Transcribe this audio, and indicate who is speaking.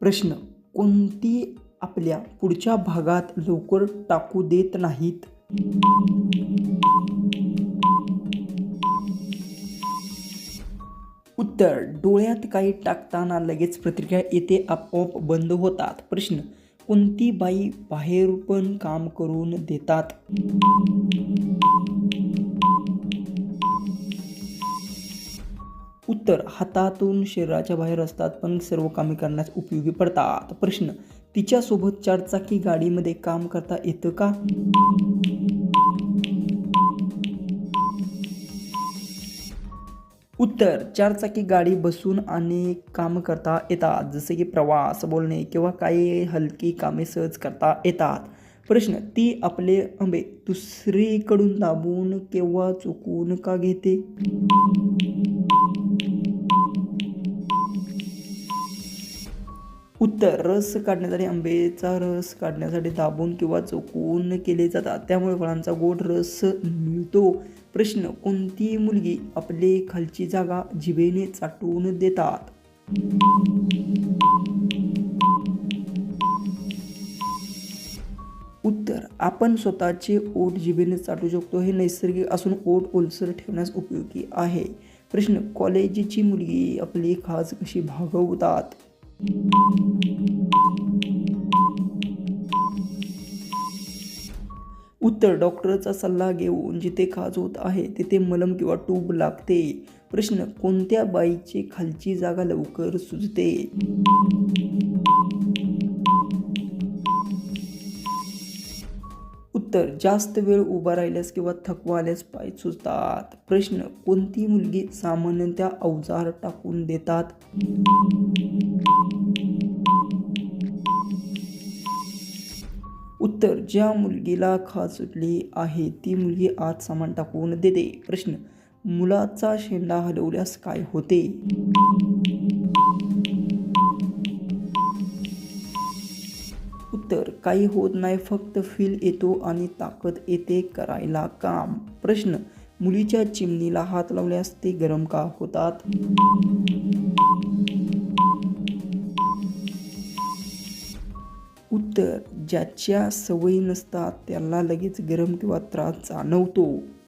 Speaker 1: प्रश्न. कोणती आपल्या पुढच्या भागात लवकर टाकू देत नाहीत? उत्तर. डोळ्यात काही टाकताना लगेच प्रतिक्रिया येते, आपोआप बंद होतात. प्रश्न. कोणती बाई बाहेर पण काम करून देतात? उत्तर. हातातून शरीराच्या बाहेर असतात पण सर्व कामे करण्यास उपयोगी पडतात. प्रश्न. तिच्यासोबत चारचाकी गाडीमध्ये काम करता येतं का? उत्तर. चारचाकी गाडी बसून अनेक काम करता येतात, जसे की प्रवास, बोलणे किंवा काही हलकी कामे सहज करता येतात. प्रश्न. ती आपले आंबे दुसरीकडून दाबून किंवा चुकून का घेते? उत्तर. रस काढण्यासाठी आंब्याचा रस काढण्यासाठी दाबून किंवा चोखून केले जातात, त्यामुळे फळांचा गोड रस मिळतो. प्रश्न. कोणती मुलगी आपली खालची जागा जिभेने चाटून देतात? उत्तर. आपण स्वतःचे ओठ जिभेने चाटू शकतो, हे नैसर्गिक असून ओठ ओलसर ठेवण्यास उपयोगी आहे. प्रश्न. कॉलेजची मुलगी आपली खाज कशी भागवतात? उत्तर. डॉक्टरचा सल्ला घेऊन जिथे खाज होत आहे तिथे मलम किंवा ट्यूब लागते. प्रश्न. कोणत्या बाईची खालची जागा लवकर सुजते? उत्तर. जास्त वेळ उभा राहिल्यास किंवा थकवा आल्यास पाय सुजतात. प्रश्न. कोणती मुलगी सामान्यतः अवजार टाकून देतात? उत्तर. ज्या मुलगीला खाज सुटली आहे ती मुलगी आत सामान टाकून देते. प्रश्न. मुलाचा शेंडा हलवल्यास काय होते? उत्तर. काही होत नाही, फक्त फील येतो आणि ताकद येते करायला काम. प्रश्न. मुलीच्या चिमणीला हात लावल्यास ते गरम का होतात? उत्तर. ज्याच्या सवयी नसतात त्याला लगेच गरम किंवा त्रास जाणवतो.